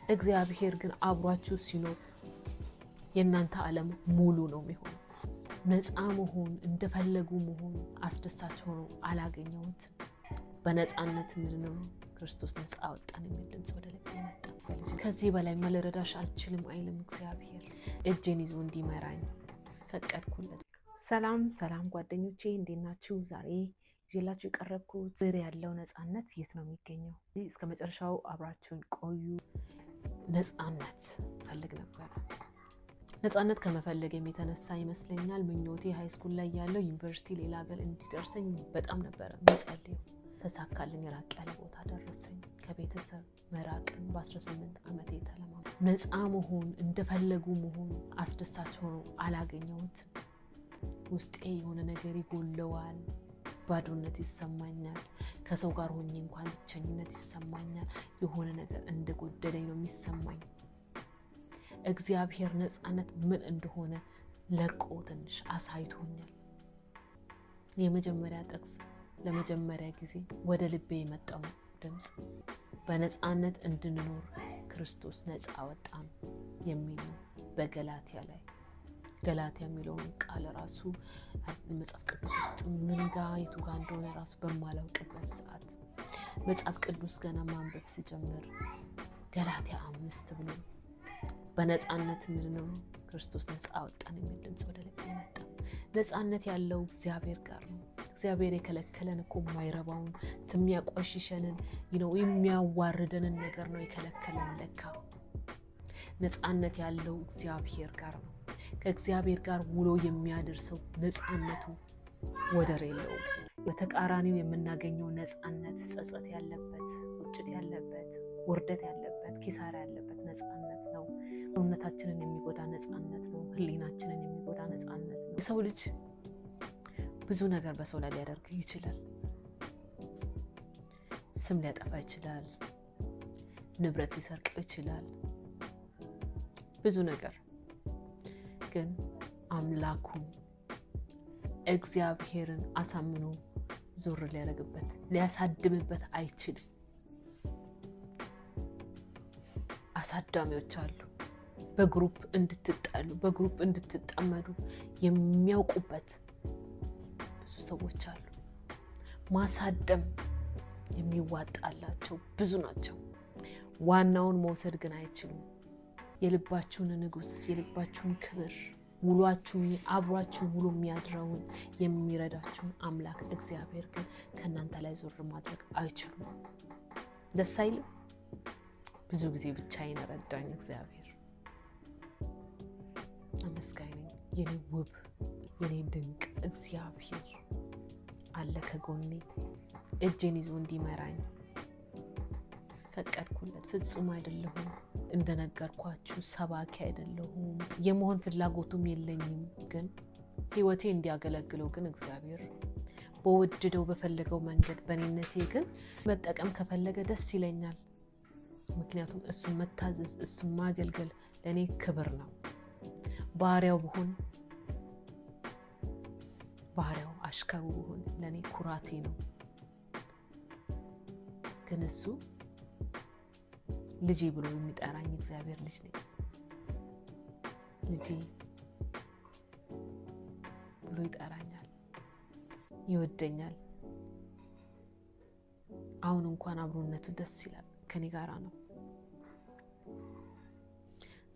እግዚአብሔር ግን አብሯችሁ ሲኖር የእናንተ ዓለም ሙሉ ነው የሚሆነው። ነፃ መሆን እንደፈለጉ መሆን አስደሳች ሆኖ አላገኘሁት። በነፃነት እንድንኖር ክርስቶስ ነፃ አወጣን የሚል ድምፅ ወደ ልቤ መጣ። ከዚህ በላይ ልረዳሽ አልችልም አይልም እግዚአብሔር። እጄን ይዞ እንዲመራኝ ፈቀድኩለት። ሰላም ጓደኞቼ እንዴት ናችሁ? ዛሬ ይዤላችሁ የቀረብኩት ስር ያለው ነፃነት የት ነው የሚገኘው? እስከ መጨረሻው አብራችሁን ቆዩ። ነፃነት ፈልግ ነበር። ነፃነት ከመፈለግ የተነሳ ይመስለኛል ምኞቴ ሃይስኩል ላይ ያለው ዩኒቨርሲቲ ሌላ ሀገር እንዲደርሰኝ በጣም ነበር መጸለየው። ተሳካልኝ። ራቅ ያለ ቦታ ደረሰኝ። ከቤተሰብ መራቅን በ18 ዓመቴ ተለማመድኩ። ነፃ መሆን እንደፈለጉ መሆን አስደሳች ሆኖ አላገኘሁት። ውስጤ የሆነ ነገር ይጎለዋል። ባዶነት ይሰማኛል። ከሰው ጋር ሆኜ እንኳን ብቸኝነት ይሰማኛል። የሆነ ነገር እንደጎደለኝ ነው የሚሰማኝ። እግዚአብሔር ነፃነት ምን እንደሆነ ለቆ ትንሽ አሳይቶኛል። የመጀመሪያ ጥቅስ ለመጀመሪያ ጊዜ ወደ ልቤ የመጣው ድምፅ በነፃነት እንድንኖር ክርስቶስ ነፃ አወጣን የሚል ነው። በገላትያ ላይ ገላትያ የሚለውን ቃል ራሱ መጽሐፍ ቅዱስ ውስጥ ምን ጋር የቱ ጋር እንደሆነ ራሱ በማላውቅበት ሰዓት መጽሐፍ ቅዱስ ገና ማንበብ ሲጀምር ገላትያ 5 ብሎ በነፃነት እንድንኖር ክርስቶስ ነፃ አወጣን የሚል ድምፅ ወደ ልቤ መጣ። ነፃነት ያለው እግዚአብሔር ጋር ነው። እግዚአብሔር የከለከለን እኮ የማይረባውን የሚያቆሽሸንን የሚያዋርደንን ነገር ነው የከለከለን። ለካ ነፃነት ያለው እግዚአብሔር ጋር ነው። ከእግዚአብሔር ጋር ውሎ የሚያደርሰው ነፃነቱ ወደር የለውም። በተቃራኒው የምናገኘው ነፃነት ጸጸት ያለበት፣ ቁጭት ያለበት፣ ውርደት ያለበት፣ ኪሳራ ያለበት ነፃነት ነው። ሰውነታችንን የሚጎዳ ነፃነት ነው። ህሊናችንን የሚጎዳ ነፃነት ነው። የሰው ልጅ ብዙ ነገር በሰው ላይ ሊያደርግ ይችላል። ስም ሊያጠፋ ይችላል። ንብረት ሊሰርቅ ይችላል። ብዙ ነገር ግን አምላኩን እግዚአብሔርን አሳምኖ ዞር ሊያደርግበት ሊያሳድምበት አይችልም። አሳዳሚዎች አሉ። በግሩፕ እንድትጣሉ በግሩፕ እንድትጠመዱ የሚያውቁበት ብዙ ሰዎች አሉ። ማሳደም የሚዋጣላቸው ብዙ ናቸው። ዋናውን መውሰድ ግን አይችሉም። የልባችሁን ንጉስ፣ የልባችሁን ክብር፣ ውሏችሁን አብሯችሁ ውሎ የሚያድረውን የሚረዳችሁን አምላክ እግዚአብሔር ግን ከእናንተ ላይ ዞር ማድረግ አይችሉም። ደስ አይልም? ብዙ ጊዜ ብቻዬን ረዳኝ እግዚአብሔር። አመስጋኝ ነኝ። የኔ ውብ የኔ ድንቅ እግዚአብሔር አለ ከጎኔ። እጄን ይዞ እንዲመራኝ ፈቀድኩለት። ፍጹም አይደለሁም፣ እንደነገርኳችሁ ሰባኪ አይደለሁም፣ የመሆን ፍላጎቱም የለኝም። ግን ህይወቴ እንዲያገለግለው ግን እግዚአብሔር በወደደው በፈለገው መንገድ በኔነቴ ግን መጠቀም ከፈለገ ደስ ይለኛል። ምክንያቱም እሱን መታዘዝ እሱን ማገልገል ለኔ ክብር ነው። ባሪያው ብሆን ባሪያው አሽከሩ ብሆን ለኔ ኩራቴ ነው። ግን እሱ ልጄ ብሎ የሚጠራኝ እግዚአብሔር ልጅ ነኝ። ልጄ ብሎ ይጠራኛል፣ ይወደኛል። አሁን እንኳን አብሮነቱ ደስ ይላል፣ ከኔ ጋራ ነው።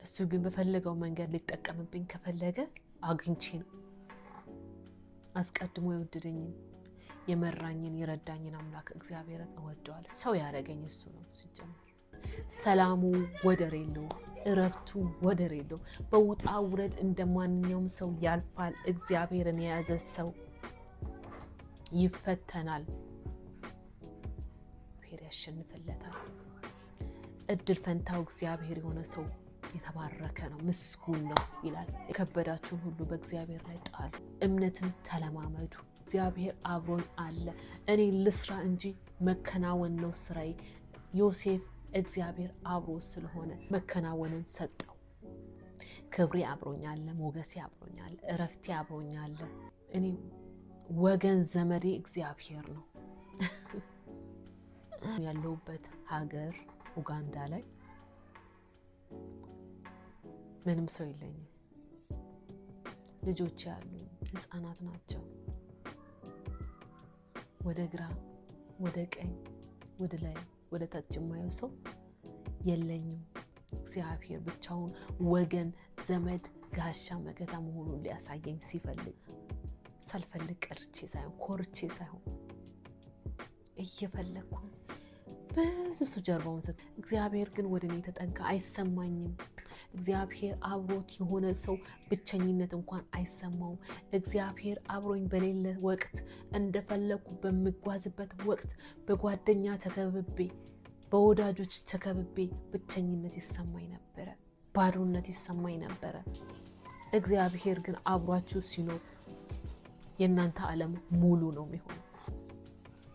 እሱ ግን በፈለገው መንገድ ሊጠቀምብኝ ከፈለገ አግኝቼ ነው። አስቀድሞ የወደደኝን የመራኝን የረዳኝን አምላክ እግዚአብሔርን እወደዋለሁ። ሰው ያደረገኝ እሱ ነው። ሲጀምር ሰላሙ ወደር የለው፣ እረፍቱ ወደር የለው። በውጣ ውረድ እንደማንኛውም ሰው ያልፋል። እግዚአብሔርን የያዘ ሰው ይፈተናል፣ እግዚአብሔር ያሸንፍለታል። እድል ፈንታው እግዚአብሔር የሆነ ሰው የተባረከ ነው፣ ምስጉን ነው ይላል። የከበዳችሁን ሁሉ በእግዚአብሔር ላይ ጣሉ፣ እምነትን ተለማመዱ። እግዚአብሔር አብሮኝ አለ። እኔ ልስራ እንጂ መከናወን ነው ስራዬ። ዮሴፍ እግዚአብሔር አብሮ ስለሆነ መከናወንን ሰጠው። ክብሬ አብሮኛል፣ ሞገሴ አብሮኛል፣ እረፍቴ አብሮኛል። እኔ ወገን ዘመዴ እግዚአብሔር ነው። ያለሁበት ሀገር ኡጋንዳ ላይ ምንም ሰው የለኝም። ልጆች ያሉኝ ህፃናት ናቸው። ወደ ግራ ወደ ቀኝ ወደ ላይ ወደ ታች የማየው ሰው የለኝም። እግዚአብሔር ብቻውን ወገን ዘመድ ጋሻ መከታ መሆኑን ሊያሳየኝ ሲፈልግ ሳልፈልግ ቀርቼ ሳይሆን ኮርቼ ሳይሆን እየፈለኩ ብዙ ጀርባውን ሰጥ እግዚአብሔር ግን ወደኔ ተጠጋ አይሰማኝም። እግዚአብሔር አብሮት የሆነ ሰው ብቸኝነት እንኳን አይሰማው። እግዚአብሔር አብሮኝ በሌለ ወቅት እንደፈለኩ በመጓዝበት ወቅት በጓደኛ ተከብቤ በወዳጆች ተከብቤ ብቸኝነት ይሰማኝ ነበር፣ ባዶነት ይሰማኝ ነበር። እግዚአብሔር ግን አብሯችሁ ሲኖር የእናንተ ዓለም ሙሉ ነው የሚሆነው።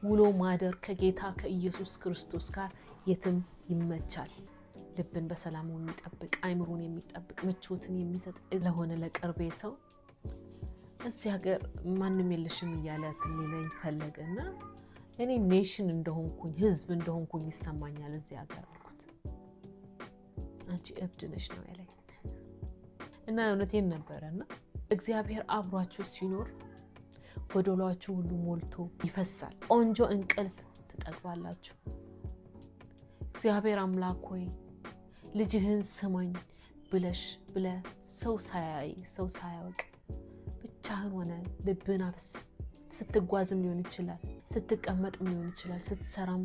ውሎ ማደር ከጌታ ከኢየሱስ ክርስቶስ ጋር የትም ይመቻል። ልብን በሰላም የሚጠብቅ አይምሮን የሚጠብቅ ምቾትን የሚሰጥ ለሆነ ለቅርቤ ሰው እዚህ ሀገር ማንም የለሽም እያለ ትልለኝ ፈለገና እኔ ኔሽን እንደሆንኩኝ ህዝብ እንደሆንኩኝ ይሰማኛል እዚህ ሀገር አልኩት። አንቺ እብድ ነሽ ነው ያለኝ እና እውነቴን ነበርና እግዚአብሔር አብሯችሁ ሲኖር ጎዶሏችሁ ሁሉ ሞልቶ ይፈሳል። ቆንጆ እንቅልፍ ትጠግባላችሁ። እግዚአብሔር አምላክ ሆይ ልጅህን ስማኝ ብለ ሰው ሳያይ ሰው ሳያውቅ ብቻህን ሆነ ልብን አፍስ ስትጓዝም ሊሆን ይችላል፣ ስትቀመጥም ሊሆን ይችላል፣ ስትሰራም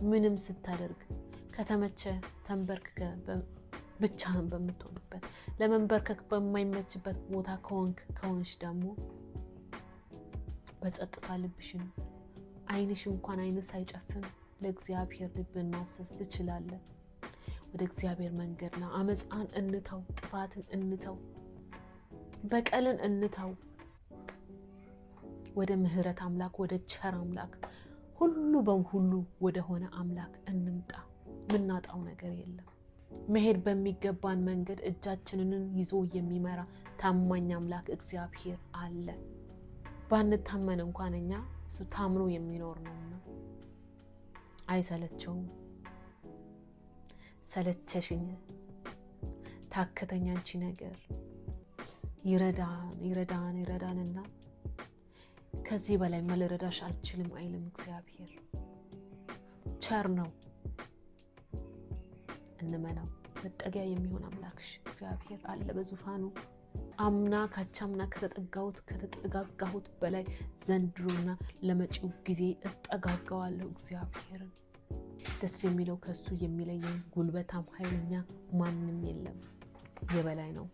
ምንም ስታደርግ ከተመቸ ተንበርክከ ብቻህን በምትሆንበት ለመንበርከክ በማይመችበት ቦታ ከሆንሽ ደግሞ በጸጥታ ልብሽን አይንሽ እንኳን አይን ሳይጨፍን ለእግዚአብሔር ልብን ማፍሰስ ትችላለህ። ወደ እግዚአብሔር መንገድና አመፃን እንተው፣ ጥፋትን እንተው፣ በቀልን እንተው። ወደ ምህረት አምላክ ወደ ቸር አምላክ ሁሉ በሁሉ ወደ ሆነ አምላክ እንምጣ። ምናጣው ነገር የለም። መሄድ በሚገባን መንገድ እጃችንን ይዞ የሚመራ ታማኝ አምላክ እግዚአብሔር አለ። ባንታመን እንኳን እኛ እሱ ታምኖ የሚኖር ነውና አይሰለቸውም። ሰለቸሽኝ ታከተኛ አንቺ ነገር ይረዳንና ከዚህ በላይ መልረዳሽ አልችልም አይልም እግዚአብሔር። ቸር ነው፣ እንመናው። መጠጊያ የሚሆን አምላክሽ እግዚአብሔር አለ በዙፋኑ። አምና ካቻምና ከተጠጋጋሁት በላይ ዘንድሮና ለመጪው ጊዜ እጠጋጋዋለሁ እግዚአብሔርን። ደስ የሚለው ከሱ የሚለየን ጉልበታም ኃይለኛ ማንም የለም፣ የበላይ ነው።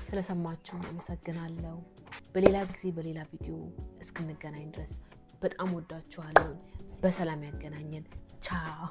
ስለሰማችሁ አመሰግናለሁ። በሌላ ጊዜ በሌላ ቪዲዮ እስክንገናኝ ድረስ በጣም ወዳችኋለሁ። በሰላም ያገናኘን። ቻው።